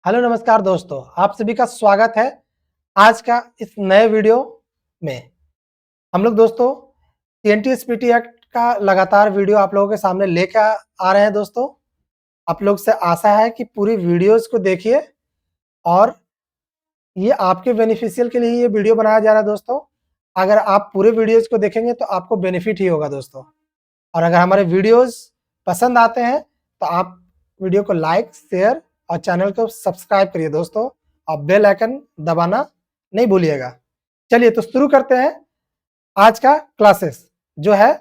Hello नमस्कार दोस्तों, आप सभी का स्वागत है आज का इस नए वीडियो में। हम लोग दोस्तों टीएनटी-एसपीटी एक्ट का लगातार वीडियो आप लोगों के सामने लेकर आ रहे हैं दोस्तों। आप लोग से आशा है कि पूरी वीडियोज़ को देखिए और ये आपके बेनिफिशियल के लिए ये वीडियो बनाया जा रहा है दोस्तों। अगर आप पूरे वीडियोज़ को देखेंगे तो आपको बेनिफिट ही होगा दोस्तों। और अगर हमारे वीडियोज़ पसंद आते हैं तो आप वीडियो को लाइक, शेयर और चैनल को सब्सक्राइब करिए दोस्तों और बेल आइकन दबाना नहीं भूलिएगा। चलिए तो शुरू करते हैं आज का क्लासेस जो है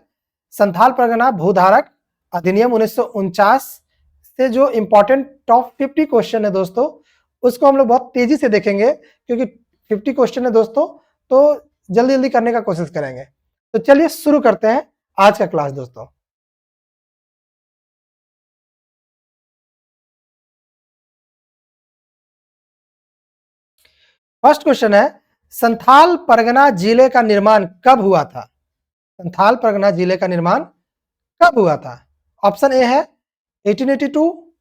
संथाल परगना भूधारक अधिनियम 1949 से जो इम्पोर्टेंट टॉप 50 क्वेश्चन है दोस्तों, उसको हम लोग बहुत तेजी से देखेंगे क्योंकि 50 क्वेश्चन है दोस्तों, तो जल्दी-जल्दी करने का कोशिश करेंगे। तो चलिए शुरू करते हैं आज का क्लास दोस्तों। फर्स्ट क्वेश्चन है, संथाल परगना जिले का निर्माण कब हुआ था? संथाल परगना जिले का निर्माण कब हुआ था? ऑप्शन ए है 1882,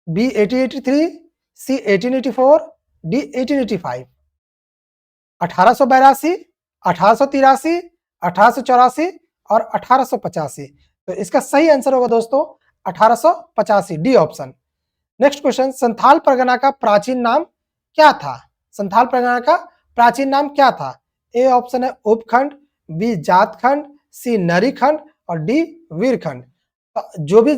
बी 1883, सी 1884, डी 1885। 1882, 1883, 1884 और 1885। तो इसका सही आंसर होगा दोस्तों 1885, D option. Next question, Santhal Pargana का प्राचीन नाम क्या था? संथाल परगना का प्राचीन नाम क्या था? ए ऑप्शन है उपखंड, बी जातखंड, सी नरीखंड और डी वीरखंड। जो भी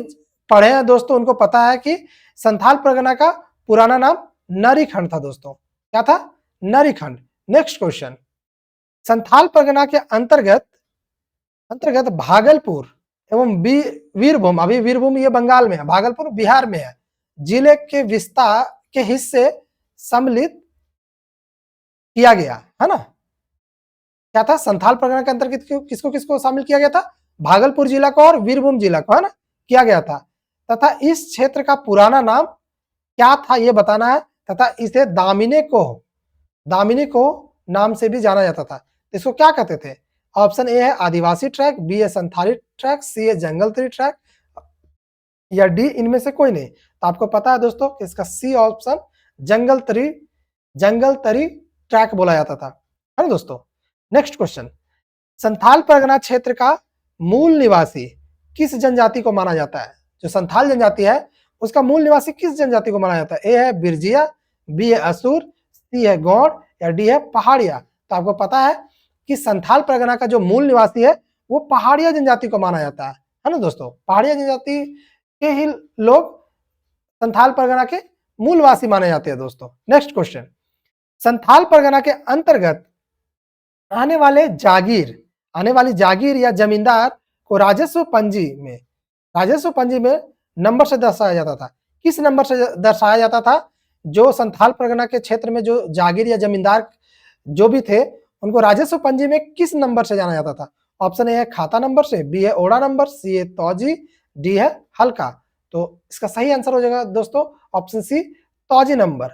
पढ़े हैं दोस्तों उनको पता है कि संथाल परगना का पुराना नाम नरीखंड था दोस्तों। क्या था? नरीखंड। नेक्स्ट क्वेश्चन, संथाल परगना के अंतर्गत भागलपुर एवं वीरभूम, अभी वीरभूम ये बंगाल में है, भागलपुर बिहार में है, जिले के विस्तार के हिस्से सम्मिलित किया गया है ना। क्या था? संथाल परगना के अंतर्गत किसको किसको शामिल किया गया था? भागलपुर जिला को और वीरभूम जिला को है ना किया गया था। तथा इस क्षेत्र का पुराना नाम क्या था ये बताना है। तथा इसे दामिनी को नाम से भी जाना जाता था। इसको क्या कहते थे? ऑप्शन ए है आदिवासी ट्रैक, बी है संथाली ट्रैक, सी है जंगल तरी ट्रैक या डी इनमें से कोई नहीं। तो आपको पता है दोस्तों कि इसका सी ऑप्शन जंगल तरी ट्रैक बोला जाता था, है ना दोस्तों। नेक्स्ट क्वेश्चन, संथाल परगना क्षेत्र का मूल निवासी किस जनजाति को माना जाता है? जो संथाल जनजाति है उसका मूल निवासी किस जनजाति को माना जाता है? ए है बिरजिया, बी है असुर, सी है गौड़ या डी है पहाड़िया। तो आपको पता है कि संथाल परगना का जो मूल निवासी है वो पहाड़िया जनजाति को माना जाता है ना दोस्तों। पहाड़िया जनजाति के ही लोग संथाल परगना के मूलवासी माने जाते हैं दोस्तों। नेक्स्ट क्वेश्चन, संथाल परगना के अंतर्गत आने वाली जागीर या जमींदार को राजस्व पंजी में नंबर से दर्शाया जाता था। किस नंबर से दर्शाया जाता था? जो संथाल परगना के क्षेत्र में जो जागीर या जमींदार जो भी थे उनको राजस्व पंजी में किस नंबर से जाना जाता था? ऑप्शन ए है खाता नंबर से, बी है ओड़ा नंबर, सी है तौजी, डी है हल्का। तो इसका सही आंसर हो जाएगा दोस्तों ऑप्शन सी तौजी number.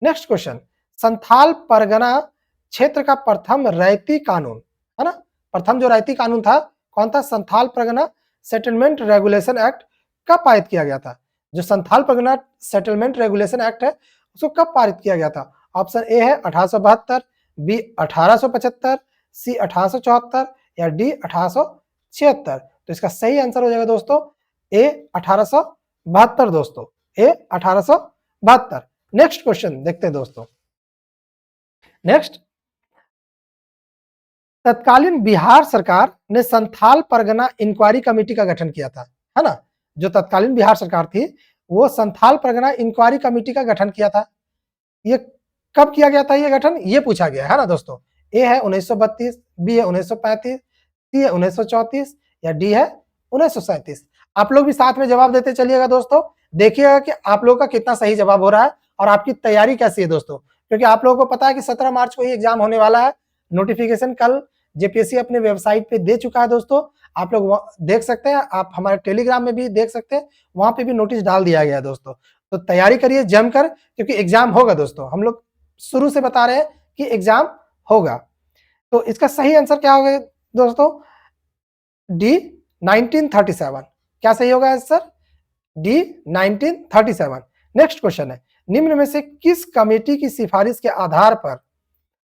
Next question, Santhal Pargana क्षेत्र का प्रथम रैयती कानून है ना, प्रथम जो रैयती कानून था कौन था? Santhal Pargana settlement regulation act कब पारित किया गया था? जो Santhal Pargana settlement regulation act है उसको कब पारित किया गया था? ऑप्शन ए है 1872, बी 1875, सी 1874 या डी 1876। तो इसका सही आंसर हो जाएगा दोस्तों ए 1872 दोस्तों, ए 1872। नेक्स्ट क्वेश्चन देखते हैं दोस्तों। नेक्स्ट, तत्कालीन बिहार सरकार ने संथाल परगना इंक्वायरी कमेटी का गठन किया था, है ना। जो तत्कालीन बिहार सरकार थी वो संथाल परगना इंक्वायरी कमेटी का गठन किया था। ये कब किया गया था ये गठन? ये पूछा गया है ना दोस्तों। ए है 1932, बी है 1935, सी है 1934 या डी है 1937। आप लोग भी साथ में जवाब देते चलिएगा दोस्तों। देखिएगा कि आप लोगों का कितना सही जवाब हो रहा है और आपकी तैयारी कैसी है दोस्तों, क्योंकि आप लोगों को पता है कि 17 मार्च को ही एग्जाम होने वाला है। नोटिफिकेशन कल जेपीएससी अपने वेबसाइट पे दे चुका है दोस्तों। आप लोग देख सकते हैं, आप हमारे टेलीग्राम में भी देख सकते हैं, वहां पे भी नोटिस डाल दिया गया है दोस्तों। तो तैयारी करिए जमकर क्योंकि एग्जाम होगा दोस्तों। हम लोग शुरू से बता रहे हैं कि एग्जाम होगा। तो इसका सही आंसर क्या होगा दोस्तों? डी 1937। क्या सही होगा आंसर? डी 1937। नेक्स्ट क्वेश्चन है, निम्न में से किस कमेटी की सिफारिश के आधार पर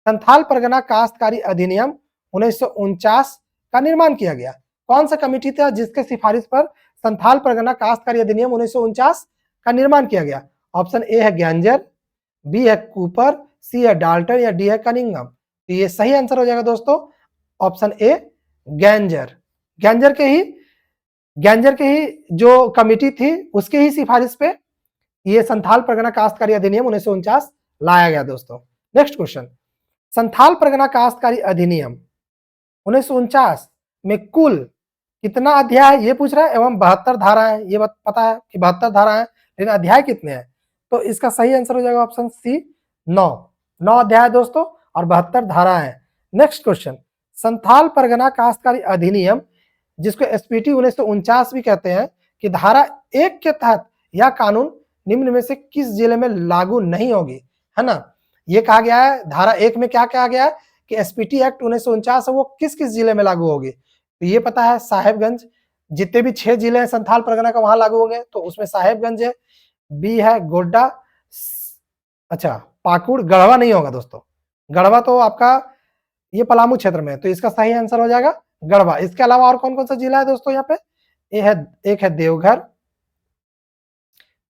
संथाल परगना काश्तकारी अधिनियम 1949 का निर्माण किया गया? कौन सा कमेटी था जिसके सिफारिश पर संथाल परगना काश्तकारी अधिनियम 1949 का निर्माण किया गया? ऑप्शन ए है गैंजर, बी है कूपर, सी है डाल्टन या डी है कनिंगम। तो ये सही आंसर हो जाएगा दोस्तों ऑप्शन ए गैंजर। गैंजर के ही जो कमेटी थी उसके ही सिफारिश पे ये संथाल परगना काश्तकारी अधिनियम 1949 लाया गया दोस्तों। नेक्स्ट क्वेश्चन, संथाल परगना काश्तकारी अधिनियम 1949 में कुल कितना अध्याय है ये पूछ रहा है, एवं 72 धाराएं, ये पता है कि 72 धाराएं, लेकिन अध्याय कितने हैं? तो इसका सही आंसर हो जाएगा ऑप्शन सी 9 अध्याय दोस्तों और 72 धाराएं हैं। नेक्स्ट क्वेश्चन, संथाल परगना काश्तकारी अधिनियम जिसको एसपीटी 1949 भी कहते हैं कि धारा 1 के तहत यह कानून निम्न में से किस जिले में लागू नहीं होगी, है ना? ये कहा गया है धारा 1 में क्या कहा गया है कि एसपीटी एक्ट 1949 है वो किस किस जिले में लागू होगी? तो ये पता है साहेबगंज, जितने भी 6 जिले हैं संथाल परगना का वहां लागू होंगे, तो उसमें साहेबगंज है, बी है गोड्डा, अच्छा पाकुड़, गढ़वा नहीं होगा दोस्तों, गढ़वा तो आपका ये पलामू क्षेत्र में है, तो इसका सही आंसर हो जाएगा गढ़वा। इसके अलावा और कौन कौन सा जिला है दोस्तों यहाँ पे? एक है देवघर,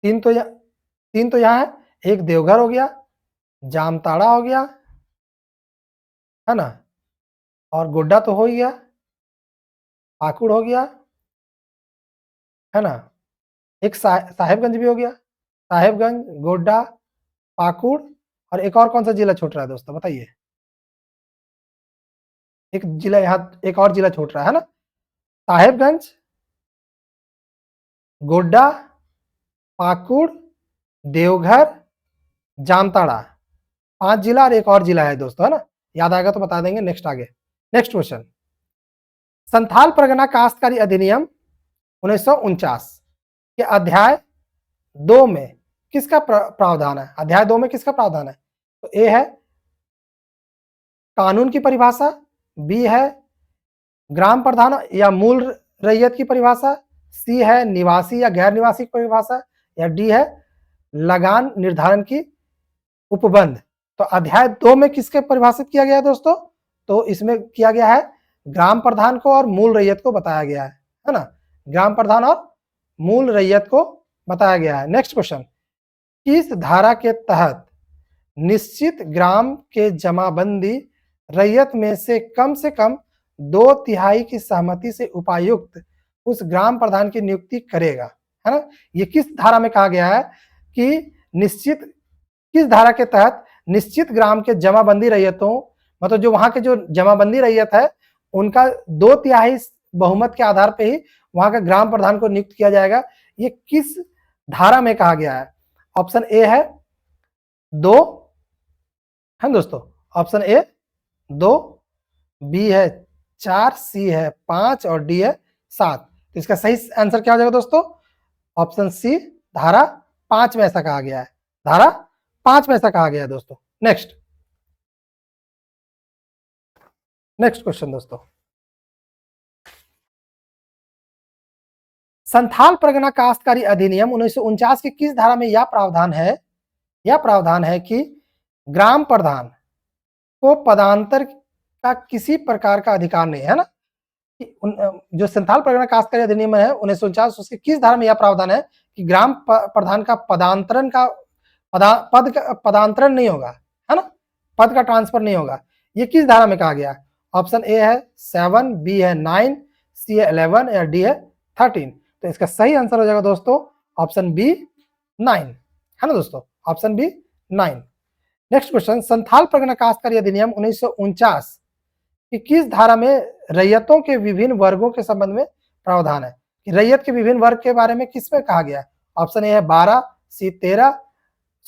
तीन तो यहाँ है, एक देवघर हो गया, जामताड़ा हो गया, है ना, और गोड्डा तो हो ही गया, पाकुड़ हो गया, है ना, एक साहेबगंज भी हो गया, साहेबगंज, गोड्डा, पाकुड़, और एक और कौन सा जिला छूट रहा है दोस्तों बताइए? एक जिला यहाँ, एक और जिला छूट रहा है ना, साहेबगंज, गोड्डा, पाकुड़, देवघर, जामताड़ा, 5 जिला और एक और जिला है दोस्तों, है ना, याद आएगा तो बता देंगे। नेक्स्ट आगे, नेक्स्ट क्वेश्चन, संथाल परगना काश्तकारी अधिनियम 1949 के अध्याय 2 में किसका प्रावधान है? अध्याय 2 में किसका प्रावधान है? तो ए है कानून की परिभाषा, बी है ग्राम प्रधान या मूल रैयत की परिभाषा, सी है निवासी या गैर निवासी की परिभाषा, या डी है लगान निर्धारण की उपबंध। तो अध्याय 2 में किसके परिभाषित किया गया है दोस्तों? तो इसमें किया गया है ग्राम प्रधान को और मूल रैयत को बताया गया है ना, ग्राम प्रधान और मूल रैयत को बताया गया है। नेक्स्ट क्वेश्चन, किस धारा के तहत निश्चित ग्राम के जमाबंदी रैयत में से कम 2/3 की सहमति से उपायुक्त उस ग्राम प्रधान की नियुक्ति करेगा, है ना? ये किस धारा में कहा गया है कि किस धारा के तहत निश्चित ग्राम के जमाबंदी रैयतों, मतलब जो वहां के जो जमाबंदी रैयत है उनका 2/3 बहुमत के आधार पे ही वहां का ग्राम प्रधान को नियुक्त किया जाएगा। ये किस धारा में कहा गया है? ऑप्शन ए है 2, है दोस्तों, ऑप्शन ए 2, बी है 4, सी है 5 और डी है 7। तो इसका सही आंसर क्या हो जाएगा दोस्तों? ऑप्शन सी धारा 5 में ऐसा कहा गया है, धारा 5 में ऐसा कहा गया है दोस्तों। नेक्स्ट क्वेश्चन दोस्तों, संथाल परगना काश्तकारी अधिनियम 1949 की किस धारा में यह प्रावधान है कि ग्राम प्रधान को पदांतर का किसी प्रकार का अधिकार नहीं है ना, जो संथाल परगना काश्तकारी अधिनियम है 1949 उसके किस धारा में यह प्रावधान है कि ग्राम प्रधान का पदांतरण नहीं होगा, है ना, पद का ट्रांसफर नहीं होगा। ये किस धारा में कहा गया? ऑप्शन ए है 7, बी है 9, सी है 11 या डी है 13। तो इसका सही आंसर हो जाएगा दोस्तों ऑप्शन बी 9, है ना दोस्तों, option B 9। Next question, Santhal Pargana काश्तकारी अधिनियम 1949 कि किस धारा में रैयतों के विभिन्न वर्गों के संबंध में प्रावधान है? कि रैयत के विभिन्न वर्ग के बारे में किसमें कहा गया है? ऑप्शन ए है 12, C 13,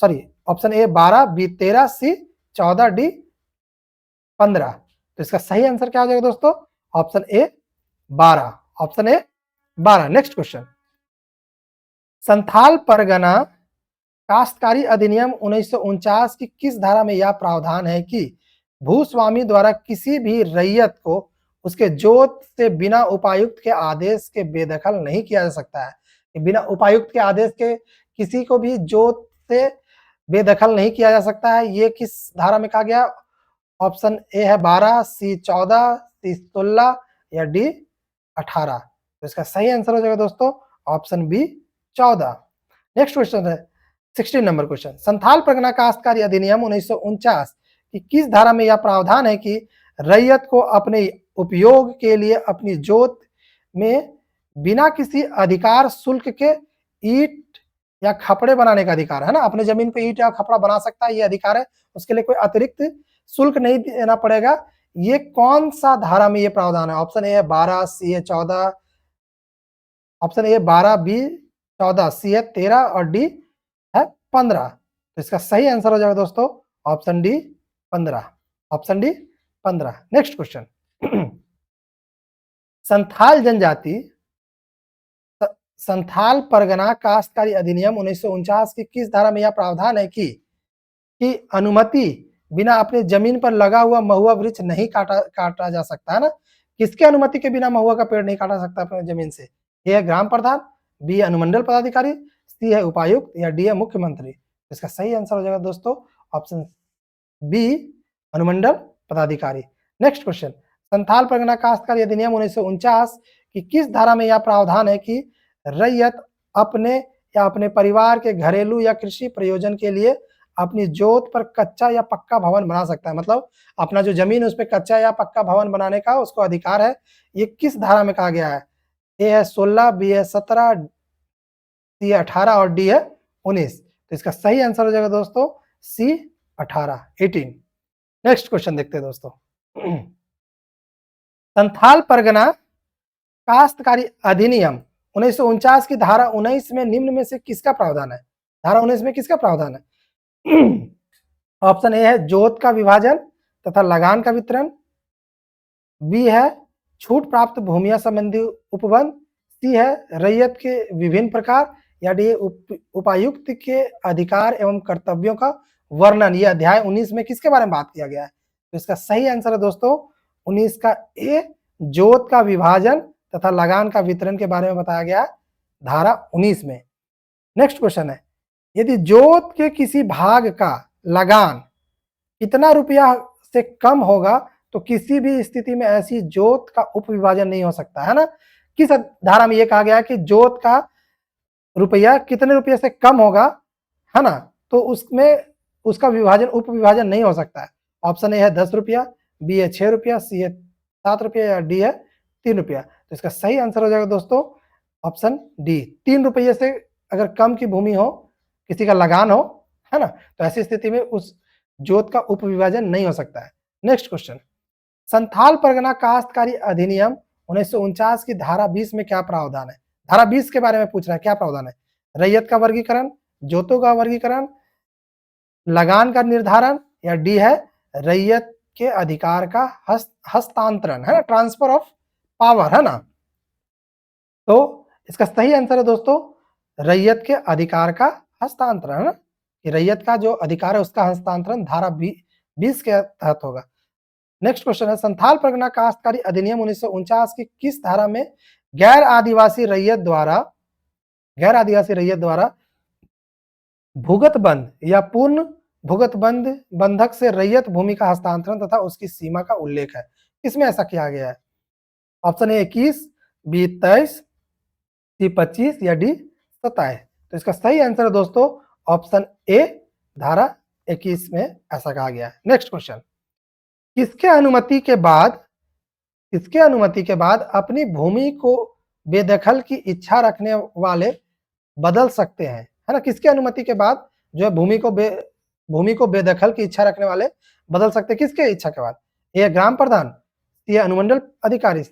sorry option A 12, B 13, C 14, D 15। तो इसका सही आंसर क्या हो जाएगा दोस्तों? Option A 12, option A 12। Next question, Santhal Pargana काश्तकारी अधिनियम 1949 की किस धारा में यह प्रावधान है कि भूस्वामी द्वारा किसी भी रैयत को उसके जोत से बिना उपायुक्त के आदेश के बेदखल नहीं किया जा सकता है? बिना उपायुक्त के आदेश के किसी को भी जोत से बेदखल नहीं किया जा सकता है, ये किस धारा में कहा गया? ऑप्शन ए है 12, सी 14, सी 16 या डी 18। तो इसका सही आंसर हो जाएगा दोस्तों ऑप्शन बी 14। नेक्स्ट क्वेश्चन है 16 नंबर क्वेश्चन। संथाल परगना काश्तकारी अधिनियम 1949 की किस धारा में यह प्रावधान है कि रैयत को अपने उपयोग के लिए अपनी जोत में बिना किसी अधिकार शुल्क के ईंट या खपड़े बनाने का अधिकार है ना, अपने जमीन पे ईंट या खपड़ा बना सकता है, ये अधिकार है, उसके लिए कोई अतिरिक्त शुल्क नहीं देना पड़ेगा। ये कौन सा धारा में ये प्रावधान है? ऑप्शन ए है 12, सी है 14, ऑप्शन ए 12, बी 14, सी है 13 और डी है 15। तो इसका सही आंसर हो जाएगा दोस्तों option D 15, option D 15। Next question Santhal जनजाति संथाल परगना काश्तकारी अधिनियम 1949 की किस धारा में यह प्रावधान है कि अनुमति बिना अपने जमीन पर लगा हुआ महुआ वृक्ष नहीं काटा जा सकता है ना, किसके अनुमति के बिना महुआ का पेड़ नहीं काटा सकता अपने जमीन से? ए है ग्राम प्रधान, बी है अनुमंडल पदाधिकारी, सी है उपायुक्त या डी है मुख्यमंत्री। इसका सही आंसर हो जाएगा दोस्तों ऑप्शन बी अनुमंडल पदाधिकारी। नेक्स्ट क्वेश्चन संथाल परगना काश्तकारी अधिनियम 1949 की किस धारा में यह प्रावधान है कि रैयत अपने या अपने परिवार के घरेलू या कृषि प्रयोजन के लिए अपनी जोत पर कच्चा या पक्का भवन बना सकता है, मतलब अपना जो जमीन है उस पर कच्चा या पक्का भवन बनाने का उसको अधिकार है। ये किस धारा में कहा गया है? ए है 16, बी है 17, सी 18 और डी है 19। तो इसका सही आंसर हो जाएगा दोस्तों सी 18। नेक्स्ट क्वेश्चन देखते हैं दोस्तों संथाल परगना काश्तकारी अधिनियम 1949 की धारा 19 में निम्न में से किसका प्रावधान है? धारा 19 में किसका प्रावधान है? ऑप्शन ए है जोत का विभाजन तथा लगान का वितरण, बी है छूट प्राप्त भूमिया संबंधी उपबंध, सी है रैयत के विभिन्न प्रकार या डी उपायुक्त के अधिकार एवं कर्तव्यों का वर्णन। ये अध्याय 19 में किसके बारे में बात किया गया है? तो इसका सही आंसर है दोस्तों 19 का ए जोत का विभाजन तथा लगान का वितरण के बारे में बताया गया धारा 19 में। नेक्स्ट क्वेश्चन है यदि जोत के किसी भाग का लगान कितना रुपया से कम होगा तो किसी भी स्थिति में ऐसी जोत का उपविभाजन नहीं हो सकता है ना। किस धारा में यह कहा गया कि जोत का रुपया कितने रुपये से कम होगा है ना, तो उसमें उसका विभाजन उपविभाजन नहीं हो सकता है। ऑप्शन ए है 10 रुपया, बी है 6 रुपया, सी है 7 रुपया या डी है 3 रुपया। तो इसका सही आंसर हो जाएगा दोस्तों ऑप्शन डी 3 रुपये से अगर कम की भूमि हो, किसी का लगान हो है ना, तो ऐसी स्थिति में उस जोत का उपविभाजन नहीं हो सकता है। नेक्स्ट क्वेश्चन संथाल परगना काश्तकारी अधिनियम 1949 की धारा 20 में क्या प्रावधान है? धारा 20 के बारे में पूछ रहा है, क्या प्रावधान है? रैयत का वर्गीकरण, जोतों का वर्गीकरण, लगान का निर्धारण या डी है रैयत के अधिकार का हस्तांतरण है ना, ट्रांसफर ऑफ पावर है ना। तो इसका सही आंसर है दोस्तों रैयत के अधिकार का हस्तांतरण है ना, कि रैयत का जो अधिकार है उसका हस्तांतरण धारा 20 के तहत होगा। नेक्स्ट क्वेश्चन है संथाल परगना काश्तकारी अधिनियम 1949 की किस धारा में गैर आदिवासी रैयत द्वारा भूगत बंध या पूर्ण भूगत बंधक से रैयत भूमि का हस्तांतरण तथा उसकी सीमा का उल्लेख है? इसमें ऐसा किया गया है? ऑप्शन ए 21, बी 23, सी 25 या डी 27। तो इसका सही आंसर है दोस्तों ऑप्शन ए धारा 21 में ऐसा कहा गया है। नेक्स्ट क्वेश्चन किसके अनुमति के बाद अपनी भूमि को बेदखल की इच्छा रखने वाले बदल सकते हैं है ना, किसके अनुमति के बाद जो है भूमि को बेदखल की इच्छा रखने वाले बदल सकते हैं, किसके इच्छा के बाद? ए ग्राम प्रधान, सी अनुमंडल अधिकारी,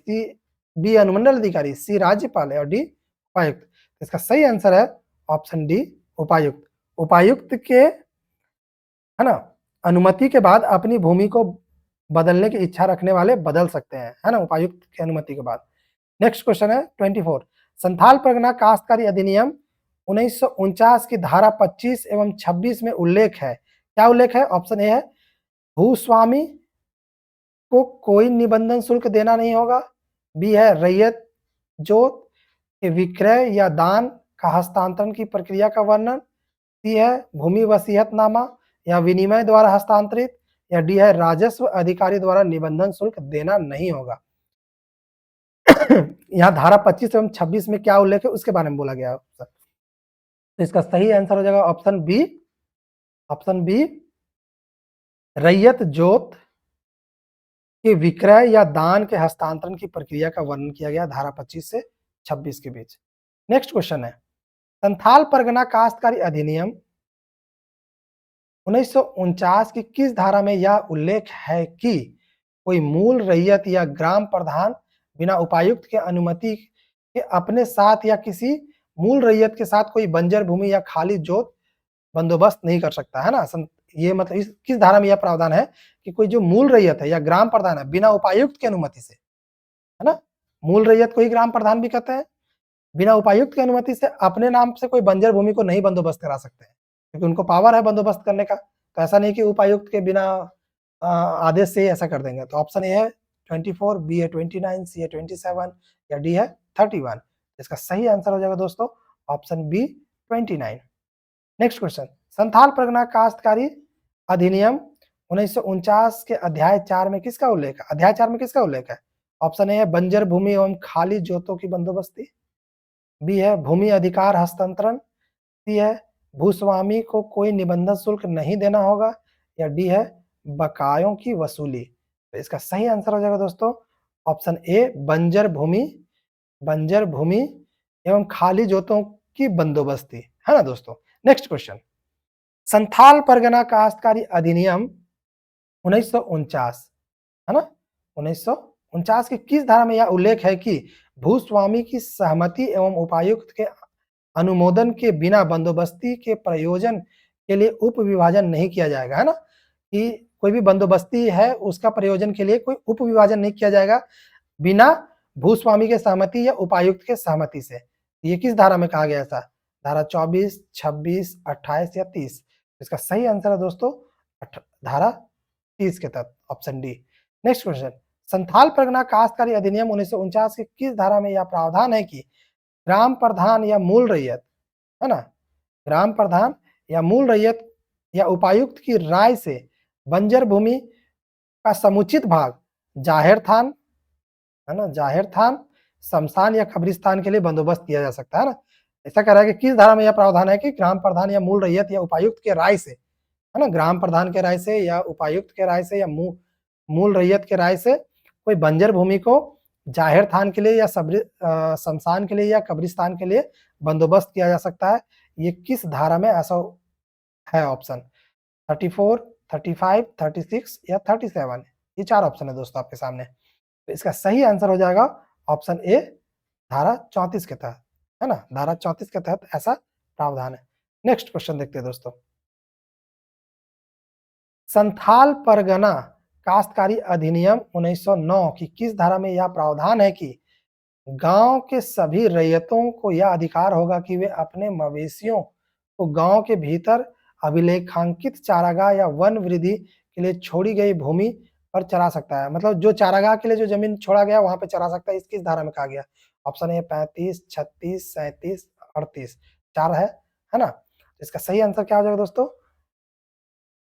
बी अनुमंडल अधिकारी, सी राज्यपाल और डी उपायुक्त। इसका सही आंसर है ऑप्शन डी उपायुक्त। उपायुक्त के है ना अनुमति के बाद अपनी भूमि को बदलने की इच्छा रखने वाले बदल सकते हैं है ना, उपायुक्त की अनुमति के बाद। नेक्स्ट क्वेश्चन है 24 संथाल परगना काश्तकारी अधिनियम 1949 की धारा 25 एवं 26 में उल्लेख है, क्या उल्लेख है? ऑप्शन ए है भूस्वामी को कोई निबंधन शुल्क देना नहीं होगा, बी है रैयत जोत के विक्रय या दान का हस्तांतरण की प्रक्रिया का वर्णन, सी है भूमि वसीयतनामा या विनिमय द्वारा हस्तांतरित, या डी है राजस्व अधिकारी द्वारा निबंधन शुल्क देना नहीं होगा। यहाँ धारा 25 एवं 26 में क्या उल्लेख है उसके बारे में बोला गया है। तो इसका सही आंसर हो जाएगा ऑप्शन बी, ऑप्शन बी रैयत जोत के विक्रय या दान के हस्तांतरण की प्रक्रिया का वर्णन किया गया धारा 25 से 26 के बीच। नेक्स्ट क्वेश्चन है, संथाल परगना काश्तकारी अधिनियम 1949 की किस धारा में यह उल्लेख है कि कोई मूल रैयत या ग्राम प्रधान बिना उपायुक्त के अनुमति के अपने साथ या किसी मूल रैयत के साथ कोई बंजर भूमि या खाली जोत बंदोबस्त नहीं कर सकता है ना। ये मतलब इस किस धारा में यह प्रावधान है कि कोई जो मूल रैयत है या ग्राम प्रधान है बिना उपायुक्त की अनुमति से, है ना, मूल रैयत को ही ग्राम प्रधान भी कहते हैं, बिना उपायुक्त की अनुमति से अपने नाम से कोई बंजर भूमि को नहीं बंदोबस्त करा सकते हैं, क्योंकि उनको पावर है बंदोबस्त करने का। तो ऐसा नहीं कि उपायुक्त के बिना आदेश से ही ऐसा कर देंगे। तो ऑप्शन ए है 24, बी है 29, सी है 27 या डी है 31। इसका सही आंसर हो जाएगा दोस्तों option B 29। Next question, Santhal Pargana काश्तकारी अधिनियम 1949 के अध्याय 4 में किसका उल्लेख है? अध्याय 4 में किसका उल्लेख है? ऑप्शन ए है बंजर भूमि एवं खाली जोतों की बंदोबस्ती, बी है भूमि अधिकार हस्तांतरण, सी है भूस्वामी को कोई निबंधन शुल्क नहीं देना होगा, या डी है बकायों की वसूली। तो इसका सही आंसर हो जाएगा दोस्तों ऑप्शन ए बंजर भूमि एवं खाली जोतों की बंदोबस्ती, है ना दोस्तों। नेक्स्ट क्वेश्चन, संथाल परगना काश्तकारी अधिनियम 1949, है ना, 1949 की किस धारा में यह उल्लेख है कि भूस्वामी की सहमति एवं उपायुक्त के अनुमोदन के बिना बंदोबस्ती के प्रयोजन के लिए उप विभाजन नहीं किया जाएगा, है ना, कि कोई भी बंदोबस्ती है उसका प्रयोजन के लिए कोई उप विभाजन नहीं किया जाएगा बिना भूस्वामी के सहमति या उपायुक्त के सहमति से। ये किस धारा में कहा गया था? धारा 24, 26, 28 या 30। इसका सही आंसर है दोस्तों धारा 30 के तहत option D. Next question, Santhal Pargana काश्तकारी अधिनियम 1949 की किस धारा में यह प्रावधान है कि ग्राम प्रधान या मूल रैयत, है ना, ग्राम प्रधान या मूल रैयत या उपायुक्त की राय से बंजर भूमि का समुचित भाग जाहिर थान, है ना, जाहिर थान, शमशान या कब्रिस्तान के लिए बंदोबस्त किया जा सकता है ना। ऐसा कह रहा है कि किस धारा में यह प्रावधान है कि ग्राम प्रधान या मूल रैयत या उपायुक्त के राय से, है ना, ग्राम प्रधान के राय से या उपायुक्त के राय से या मूल रैयत के राय से कोई बंजर भूमि को जाहिर थान के लिए या शमशान के लिए या कब्रिस्तान के लिए बंदोबस्त किया जा सकता है। ये किस धारा में ऐसा है? ऑप्शन 34, 35, 36 या 37। ये 4 ऑप्शन है दोस्तों आपके सामने। तो इसका सही आंसर हो जाएगा ऑप्शन ए धारा 34 के तहत, है ना, धारा 34 के तहत ऐसा प्रावधान है। नेक्स्ट क्वेश्चन देखते हैं दोस्तों, संथाल परगना काश्तकारी अधिनियम 1909 की किस धारा में यह प्रावधान है कि गांव के सभी रैयतों को यह अधिकार होगा कि वे अपने मवेशियों को गांव के भीतर अभिलेखांकित चारागाह या वन वृद्धि के लिए छोड़ी गई भूमि पर चरा सकता है। मतलब जो चारागाह के लिए जो जमीन छोड़ा गया वहां पे चरा सकता है। इस किस धारा में कहा गया? Option A 35, 36, 37, 38। 4 है ना। इसका सही आंसर क्या हो जाएगा दोस्तों?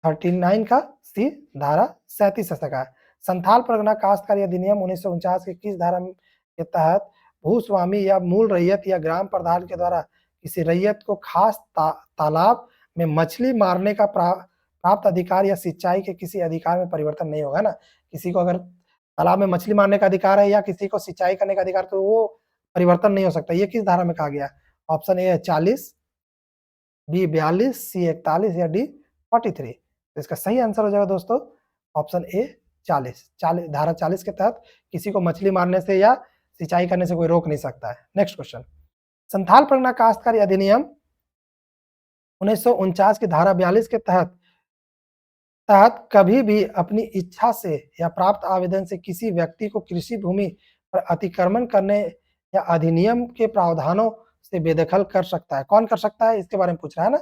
39 का सी धारा 37 ऐसा का है। संथाल परगना काश्तकारी अधिनियम 1949 की किस धारा के तहत भूस्वामी या मूल रैयत या ग्राम प्रधान के द्वारा किसी रैयत को खास तालाब में मछली मारने का प्राप्त अधिकार या सिंचाई के किसी अधिकार में परिवर्तन नहीं होगा ना। किसी को अगर तालाब में मछली मारने का अधिकार है या किसी को सिंचाई करने का अधिकार, तो वो परिवर्तन नहीं हो सकता। ये किस धारा में कहा गया? ऑप्शन ए है 40, बी 42, सी 41 या डी 43। तो इसका सही आंसर हो जाएगा दोस्तों ऑप्शन ए 40। धारा 40 के तहत किसी को मछली मारने से या सिंचाई करने से कोई रोक नहीं सकता है। नेक्स्ट क्वेश्चन, संथाल परगना काश्तकारी अधिनियम 1949 की धारा 42 के तहत कभी भी अपनी इच्छा से या प्राप्त आवेदन से किसी व्यक्ति को कृषि भूमि पर अतिक्रमण करने या अधिनियम के प्रावधानों से बेदखल कर सकता है। कौन कर सकता है? इसके बारे में पूछ रहा है ना।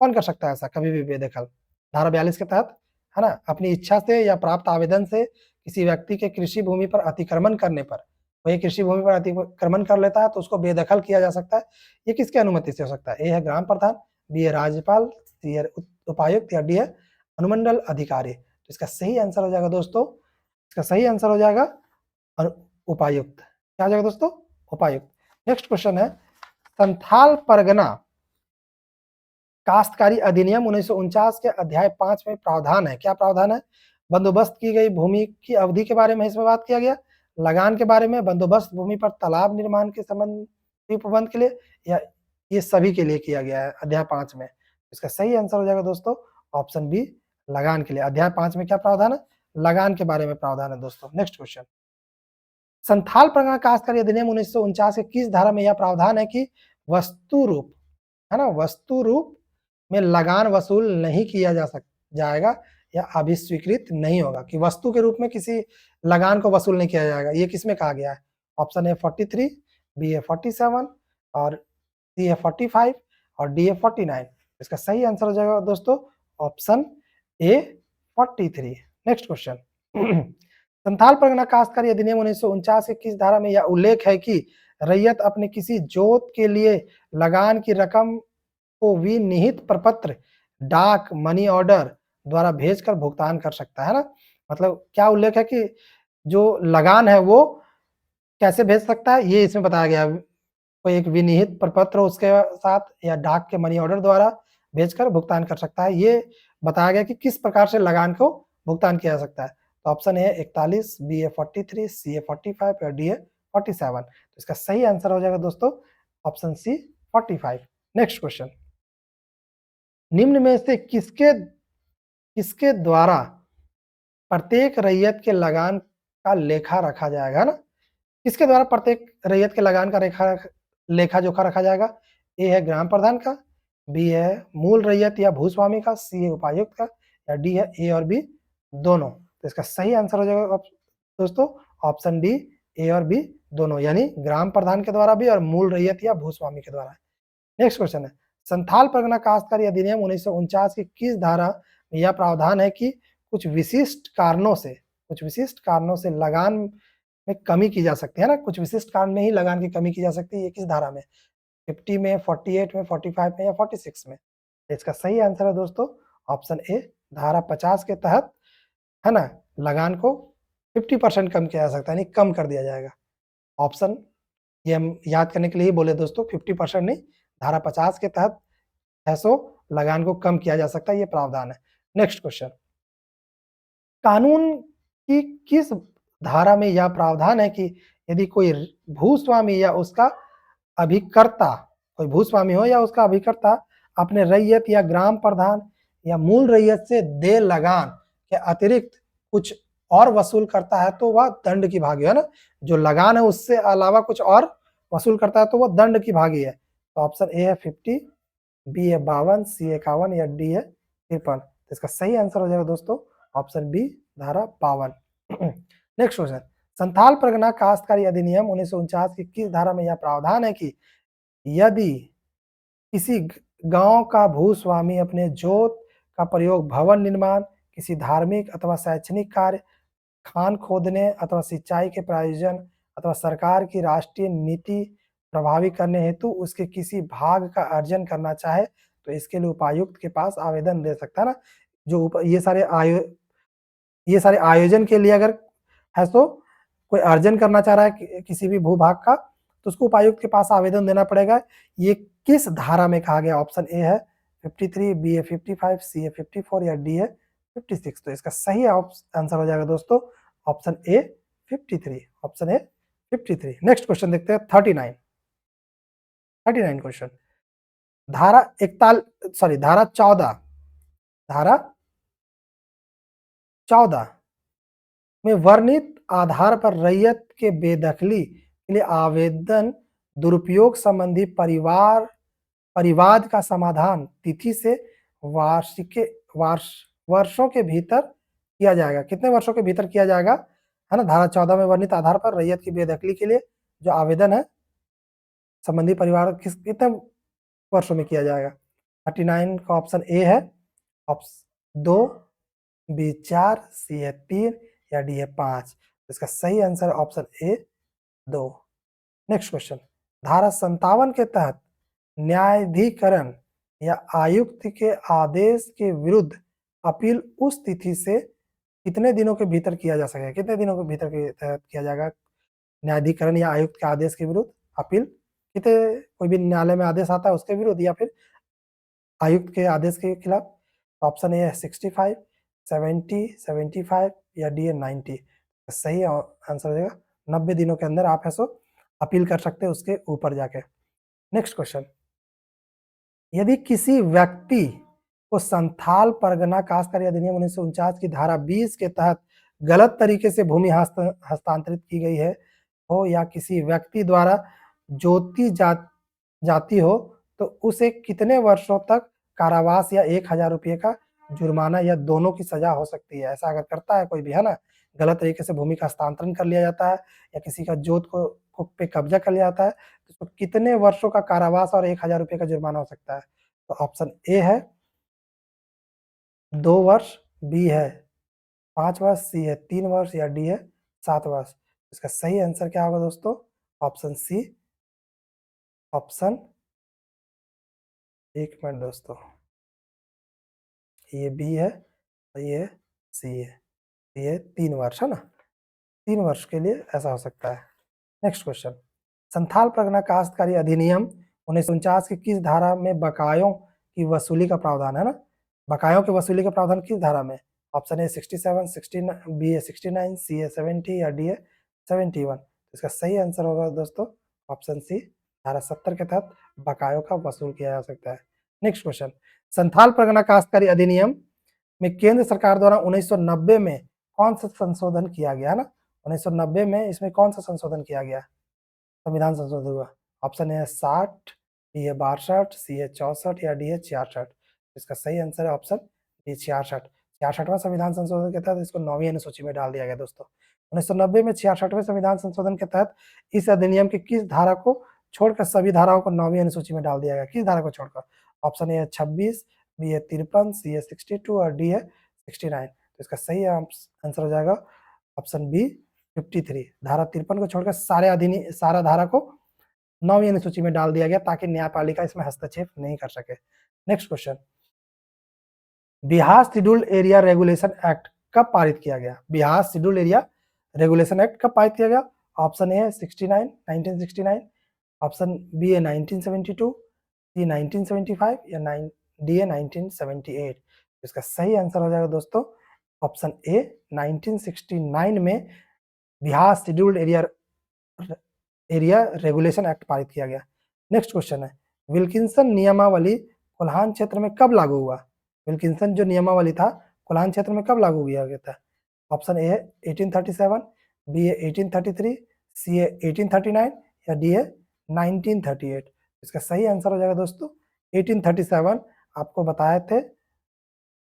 कौन कर सकता है ऐसा कभी भी बेदखल? धारा 42 के तहत, है ना, अपनी इच्छा से या प्राप्त आवेदन से किसी व्यक्ति के कृषि भूमि पर अतिक्रमण करने पर, वही कृषि भूमि पर अतिक्रमण कर लेता है तो उसको बेदखल किया जा सकता है। ये किसकी अनुमति से हो सकता है? ए है ग्राम प्रधान, बी है राज्यपाल, सी है उपायुक्त या डी है अनुमंडल अधिकारी। तो इसका सही आंसर हो जाएगा दोस्तों, इसका सही आंसर हो जाएगा उपायुक्त। क्या हो जाएगा दोस्तों? उपायुक्त। नेक्स्ट क्वेश्चन है संथाल परगना काश्तकारी अधिनियम 1949 के अध्याय 5 में प्रावधान है। क्या प्रावधान है? बंदोबस्त की गई भूमि की अवधि के बारे में इसमें बात किया गया, लगान के बारे में, बंदोबस्त भूमि पर तालाब निर्माण के संबंधी प्रबंध के लिए, या ये सभी के लिए किया गया है अध्याय 5 में। इसका सही आंसर हो जाएगा दोस्तों ऑप्शन बी, लगान के लिए। अध्याय 5 में क्या प्रावधान है? लगान के बारे में प्रावधान है दोस्तों। नेक्स्ट क्वेश्चन, संथाल परगना काश्तकारी अधिनियम 1949 के किस धारा में यह प्रावधान है कि वस्तु रूप, है ना, वस्तु रूप में लगान वसूल नहीं किया जाएगा या अभिस्वीकृत नहीं होगा, कि वस्तु के रूप में किसी लगान को वसूल नहीं किया जाएगा। ये किसमें कहा गया है? ऑप्शन ए 43, बी ए 47 और सी ए 45 और डी ए 49। इसका सही आंसर हो जाएगा दोस्तों ऑप्शन ए 43। नेक्स्ट क्वेश्चन, संथाल परगना काश्तकारी अधिनियम 1949 के किस धारा में यह उल्लेख है कि रैयत अपने किसी जोत के लिए लगान की रकम को विनिहित प्रपत्र, डाक, मनी ऑर्डर द्वारा भेजकर भुगतान कर सकता है ना? मतलब क्या उल्लेख है कि जो लगान है वो कैसे भेज सकता है, ये इसमें बताया गया है। कोई एक विनिहित प्रपत्र उसके साथ या डाक के मनी ऑर्डर द्वारा भेजकर भुगतान कर सकता है। ये बताया गया कि किस प्रकार से लगान को भुगतान किया जा सकता है। तो ऑप्शन ए 41, बी ए 43, सी ए 45 और डी ए 47। तो इसका सही आंसर हो जाएगा दोस्तों ऑप्शन सी 45। नेक्स्ट क्वेश्चन, निम्न में से किसके द्वारा प्रत्येक रैयत के लगान का लेखा रखा जाएगा ना? किसके द्वारा प्रत्येक रैयत के लगान का लेखा जोखा रखा जाएगा? ए है ग्राम प्रधान का, बी है मूल रैयत या भूस्वामी का, सी है उपायुक्त का, या डी है ए और बी दोनों। तो इसका सही आंसर हो जाएगा दोस्तों ऑप्शन डी, ए और बी दोनों, यानी ग्राम प्रधान के द्वारा भी और मूल रैयत या भूस्वामी के द्वारा। नेक्स्ट क्वेश्चन है संथाल परगना काश्तकारी अधिनियम 1949 की किस धारा में यह प्रावधान है कि कुछ विशिष्ट कारणों से लगान में कमी की जा सकती है ना? कुछ विशिष्ट कारण में ही लगान की कमी की जा सकती है। ये किस धारा में? 50 में, 48 में, 45 में या 46 में? इसका सही आंसर है दोस्तों ऑप्शन ए, धारा 50 के तहत, है ना, लगान को 50% कम किया जा सकता है, यानी कम कर दिया जाएगा। ऑप्शन ये हम याद करने के लिए ही बोले दोस्तों, 50% नहीं, धारा 50 के तहत 600 लगान को कम किया जा सकता है, ये प्रावधान है। नेक्स्ट क्वेश्चन, कानून की किस धारा में यह प्रावधान है कि यदि कोई भूस्वामी या उसका अभिकर्ता, कोई भूस्वामी हो या उसका अभिकर्ता अपने रैयत या ग्राम प्रधान या मूल रैयत से दे लगान के अतिरिक्त कुछ और वसूल करता है तो वह दंड की भागी है ना? जो लगान है उससे अलावा कुछ और वसूल करता है तो वह दंड की भागी है। तो ऑप्शन ए है 50, बी है 52, सी 51 या डी है 53। तो इसका सही आंसर हो जाएगा दोस्तों ऑप्शन बी, धारा 52। नेक्स्ट क्वेश्चन, संथाल परगना काश्तकारी अधिनियम 1949 की किस धारा में यह प्रावधान है कि यदि किसी गांव का भूस्वामी अपने जोत का प्रयोग भवन निर्माण, किसी धार्मिक अथवा शैक्षणिक कार्य, खान खोदने अथवा सिंचाई के प्रायोजन अथवा सरकार की राष्ट्रीय नीति प्रभावी करने हेतु उसके किसी भाग का अर्जन करना चाहे तो इसके लिए उपायुक्त के पास आवेदन दे सकता है ना? जो ये सारे आयोजन के लिए अगर है तो कोई अर्जन करना चाह रहा है किसी भी भूभाग का तो उसको उपायुक्त के पास आवेदन देना पड़ेगा। ये किस धारा में कहा गया? ऑप्शन ए है 53, बी है 55, सी है 54 या डी है 56। तो इसका सही आंसर हो जाएगा दोस्तों option A 53, option A 53। Next question देखते हैं 39 क्वेश्चन, धारा 14 में वर्णित आधार पर रैयत के बेदखली के लिए आवेदन दुरुपयोग संबंधी परिवाद का समाधान तिथि से वर्षों के भीतर किया जाएगा। कितने वर्षों के भीतर किया जाएगा, है ना? धारा 14 में वर्णित आधार पर रैयत की बेदखली के लिए जो आवेदन है संबंधी परिवार कितने वर्षों में किया जाएगा? 39 का ऑप्शन ए है, ऑप्शन 2, बी 4, सी है 3 या डी है 5। इसका सही answer option A 2। Next question, धारा 57 के तहत न्यायाधिकरण या आयुक्त के आदेश के विरुद्ध अपील उस तिथि से कितने दिनों के भीतर किया जा सकेगा, कितने दिनों के भीतर किया जाएगा न्यायाधिकरण या आयुक्त के आदेश के विरुद्ध अपील, कितने, कोई भी न्यायालय में आदेश आता है उसके विरुद्ध या फिर आयुक्त के आदेश के खिलाफ। ऑप्शन ए है 65, 70, 75 या डी है 90। सही आंसर हो जाएगा 90 दिनों के अंदर आप ऐसो अपील कर सकते हैं उसके ऊपर जाके। नेक्स्ट क्वेश्चन, यदि किसी व्यक्ति को संथाल परगना काश्तकारी अधिनियम 1949 की धारा 20 के तहत गलत तरीके से भूमि हस्तांतरित की गई है हो या किसी व्यक्ति द्वारा जोती जाती हो तो उसे कितने वर्षों तक कारावास या 1000 रुपये का जुर्माना या दोनों की सजा हो सकती है। ऐसा अगर करता है कोई भी, है ना, गलत तरीके से भूमि का हस्तांतरण कर लिया जाता है या किसी का जोत को पे कब्जा कर लिया जाता है तो कितने वर्षों का कारावास और 1000 रुपये का जुर्माना हो सकता है। तो ऑप्शन ए है 2 वर्ष, बी है 5 वर्ष, सी है 3 वर्ष या डी है 7 वर्ष। इसका सही आंसर क्या होगा दोस्तों, ऑप्शन सी, ऑप्शन, एक मिनट दोस्तों, ये बी है और ये सी है, ये 3 वर्ष है ना, 3 वर्ष के लिए ऐसा हो सकता है। नेक्स्ट क्वेश्चन, संथाल परगना काश्तकारी अधिनियम 1949 की किस धारा में बकायों की वसूली का प्रावधान है ना, बकायों की वसूली का प्रावधान किस धारा में। ऑप्शन ए 67, 69, बी है 69, सी है 70 या डी है 71। इसका सही आंसर होगा दोस्तों ऑप्शन सी, धारा 70 के तहत बकायों का वसूल किया जा सकता है। नेक्स्ट क्वेश्चन, संथाल परगना काश्तकारी अधिनियम में केंद्र सरकार द्वारा 1990 में कौन सा संशोधन किया गया है ना, 1990 में इसमें कौन सा संशोधन किया गया, संविधान संशोधन हुआ। ऑप्शन ए है 60, बी है 62, सी है 64 या डी है 66। इसका सही आंसर है ऑप्शन डी 66। 66वां संविधान संशोधन के तहत इसको 9वीं अनुसूची में डाल दिया गया दोस्तों। 1990 में 66वें संविधान संशोधन के तहत इस अधिनियम की किस धारा को छोड़कर सभी धाराओं को 9वीं अनुसूची में डाल दिया गया, किस धारा को छोड़कर। ऑप्शन ए है 26, बी है 53, सी है 62 और डी है 69। तो इसका सही आंसर हो जाएगा ऑप्शन बी 53। धारा 53 को छोड़कर सारा धारा को 9वीं अनुसूची में डाल दिया गया ताकि न्यायपालिका इसमें हस्तक्षेप नहीं कर सके। Next question, Bihar scheduled area regulation act कब पारित किया गया, Bihar scheduled area regulation act कब पारित किया गया। ऑप्शन ए है 69, 1969, ऑप्शन बी है 1972, सी 1975 या डी है 1978। इसका सही आंसर हो जाएगा दोस्तों ऑप्शन ए 1969 में Bihar scheduled area regulation act पारित किया गया। नेक्स्ट क्वेश्चन है, विल्किंसन नियमावली कोल्हान क्षेत्र में कब लागू हुआ, विल्किंसन जो नियमावली था कोल्हान क्षेत्र में कब लागू किया गया था। ऑप्शन ए है 1837, बी है 1833, सी है 1839 या डी है 1938। इसका सही आंसर हो जाएगा दोस्तों 1837। आपको बताए थे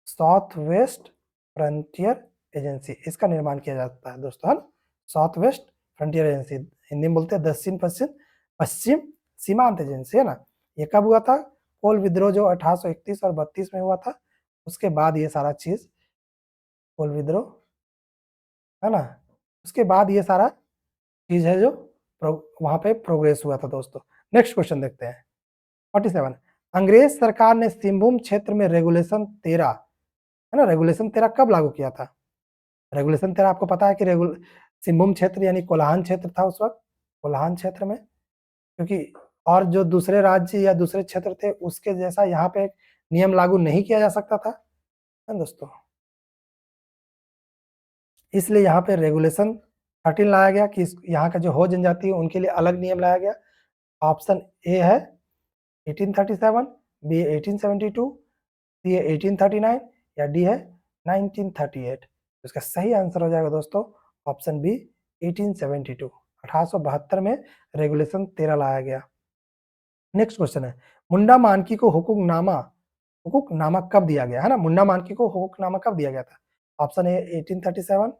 साउथ वेस्ट फ्रंटियर एजेंसी, इसका निर्माण किया जाता है दोस्तों, है ना, south west frontier agency, Hindi में बोलते हैं दक्षिण पश्चिम सीमांत एजेंसी, है ना। ये कब हुआ था, कोल विद्रोह जो 1831 और 32 में हुआ था, उसके बाद ये सारा चीज, कोल विद्रोह, है ना, उसके बाद ये सारा चीज है जो वहां पे प्रोग्रेस हुआ था दोस्तों। नेक्स्ट क्वेश्चन देखते हैं 47, अंग्रेज सरकार ने सिंहभूम क्षेत्र में रेगुलेशन 13, है ना, रेगुलेशन 13 कब लागू किया था। रेगुलेशन 13 आपको पता है कि सिंहभूम क्षेत्र यानी कोल्हान क्षेत्र था उस वक्त, कोल्हान क्षेत्र में, क्योंकि और जो दूसरे राज्य या दूसरे क्षेत्र थे उसके जैसा यहाँ पे नियम लागू नहीं किया जा सकता था, है दोस्तों, इसलिए यहाँ पे रेगुलेशन 13 लाया गया कि यहाँ का जो हो जनजाति है उनके लिए अलग नियम लाया गया। ऑप्शन ए है 1837, बी 1872, सी है 1839 या डी है 1938। इसका सही आंसर हो जाएगा दोस्तों ऑप्शन बी 1872, 1872 में रेगुलेशन 13 लाया गया। नेक्स्ट क्वेश्चन है, मुंडा मानकी को हुकुकनामा कब दिया गया, है ना, मुंडा मानकी को हुकुकनामा कब दिया गया था। ऑप्शन ए 1837,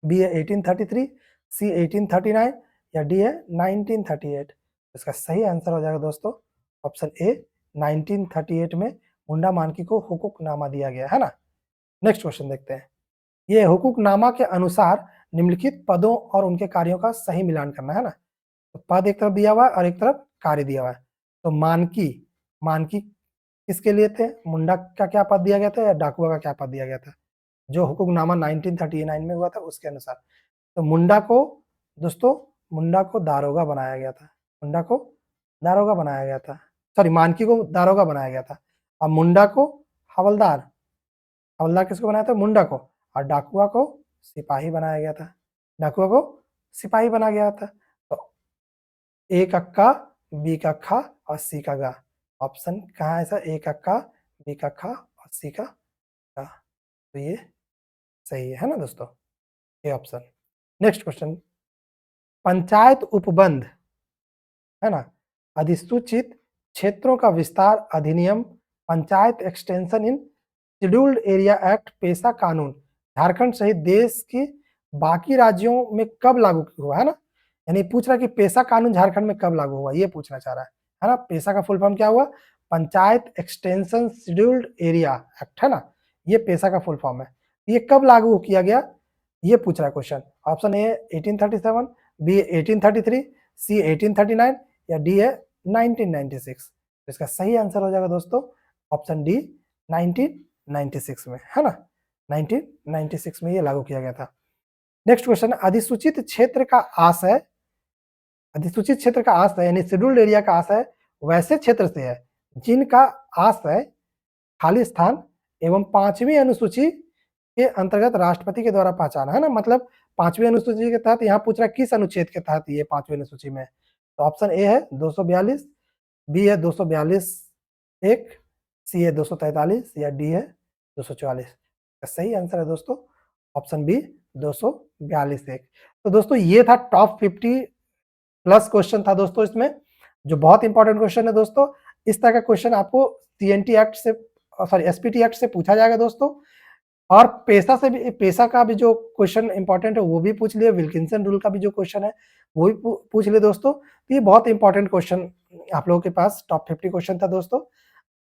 बी है 1833, सी 1839 या डी है 1938। इसका सही आंसर हो जाएगा दोस्तों ऑप्शन ए 1938 में मुंडा मानकी को हुकुकनामा दिया गया, है ना। नेक्स्ट क्वेश्चन देखते हैं, ये हुकुकनामा के अनुसार निम्नलिखित पदों और उनके कार्यों का सही मिलान करना, है ना। तो पद एक तरफ दिया हुआ है और एक तरफ कार्य दिया हुआ है। तो मानकी किसके लिए थे? मुंडा का क्या पद दिया गया था या डाकुआ का क्या पद दिया गया था? जो हुकुमनामा 1939 में हुआ था उसके अनुसार। तो मुंडा को दोस्तों, मुंडा को दारोगा बनाया गया था। मुंडा को दारोगा बनाया गया था। सॉरी, मानकी को दारोगा बनाया गया था और मुंडा को हवलदार। हवलदार किसको बनाया था? मुंडा को। और डाकुआ को सिपाही बनाया गया था। डाकुआ को सिपाही बनाया गया था। तो ए कक्का, बी कक्का और सी का गा। ऑप्शन कहाँ है सर? ए कक्का, बी कक्का और सी का गा। तो ये सही है ना दोस्तों? ये ऑप्शन। नेक्स्ट क्वेश्चन, पंचायत उपबंध, है ना, अधिसूचित क्षेत्रों का विस्तार अधिनियम, panchayat extension in scheduled area act, पेशा कानून झारखंड सहित देश के बाकी राज्यों में कब लागू हुआ, है ना? यानी पूछ रहा है कि पेशा कानून झारखंड में कब लागू हुआ, ये पूछना चाह रहा है ना? पेशा का फुल फॉर्म क्या हुआ? Panchayat extension scheduled area act, है ना? ये पेशा का फुल फॉर्म है। ये कब लागू किया गया, ये पूछ रहा है क्वेश्चन। ऑप्शन ए 1837, बी 1833, सी 1839 या डी है 1996। तो इसका सही आंसर हो जाएगा दोस्तों ऑप्शन डी 1996 में, है ना? 1996 में ये लागू किया गया था। नेक्स्ट क्वेश्चन, अधिसूचित क्षेत्र का आशय, अधिसूचित क्षेत्र का आशय यानी शेड्यूल्ड एरिया का आशय वैसे क्षेत्र से है जिनका आशय खाली स्थान एवं 5वीं अनुसूची के अंतर्गत राष्ट्रपति के द्वारा पहचाना, है ना? मतलब 5वीं अनुसूची के तहत यहाँ पूछ रहा है किस अनुच्छेद के तहत ये 5वीं अनुसूची में। तो ऑप्शन ए है 242, बी है 242 एक, सी है 243 या डी है 244। सही आंसर है दोस्तों ऑप्शन बी 242 एक। तो दोस्तों ये था टॉप 50 प्लस क्वेश्चन था दोस्तों इसमें, जो बहुत इंपॉर्टेंट क्वेश्चन है दोस्तों। इस तरह का क्वेश्चन आपको सीएनटी एक्ट से, सॉरी एसपीटी एक्ट से पूछा जाएगा दोस्तों। और पेशा से भी, पेशा का भी जो क्वेश्चन इंपॉर्टेंट है वो भी पूछ लिए, विल्किंसन रूल का भी जो क्वेश्चन है वो भी पूछ लिए दोस्तों। तो ये बहुत इंपॉर्टेंट क्वेश्चन आप लोगों के पास टॉप 50 क्वेश्चन था दोस्तों।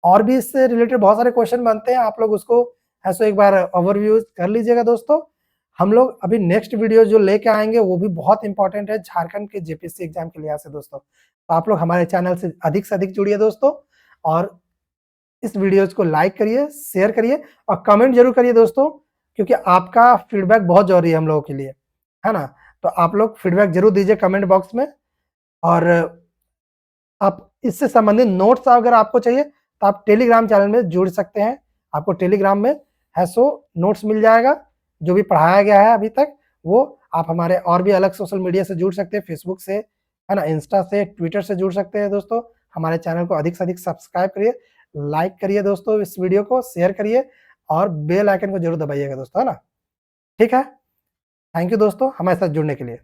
और भी इससे रिलेटेड बहुत सारे क्वेश्चन बनते हैं, आप लोग उसको ऐसे एक बार ओवरव्यू कर लीजिएगा दोस्तों। हम लोग अभी नेक्स्ट वीडियो जो लेके आएंगे वो भी बहुत इंपॉर्टेंट है झारखंड के जेपीएससी एग्जाम के लिहाज से दोस्तों। तो आप लोग हमारे चैनल से अधिक जुड़िए दोस्तों, और इस वीडियोज को लाइक करिए, शेयर करिए और कमेंट जरूर करिए दोस्तों, क्योंकि आपका फीडबैक बहुत जरूरी है हम लोगों के लिए, है ना? तो आप लोग फीडबैक जरूर दीजिए कमेंट बॉक्स में। और आप इससे संबंधित नोट्स अगर आपको चाहिए तो आप टेलीग्राम चैनल में जुड़ सकते हैं। आपको टेलीग्राम में है सो नोट्स मिल जाएगा, जो भी पढ़ाया गया है अभी तक वो आप हमारे और भी अलग सोशल मीडिया से जुड़ सकते हैं, फेसबुक से, है ना, इंस्टा से, ट्विटर से जुड़ सकते हैं दोस्तों। हमारे चैनल को अधिक से अधिक सब्सक्राइब करिए, लाइक करिए दोस्तों, इस वीडियो को शेयर करिए और बेल आइकन को जरूर दबाइएगा दोस्तों, है ना? ठीक है, थैंक यू दोस्तों हमारे साथ जुड़ने के लिए।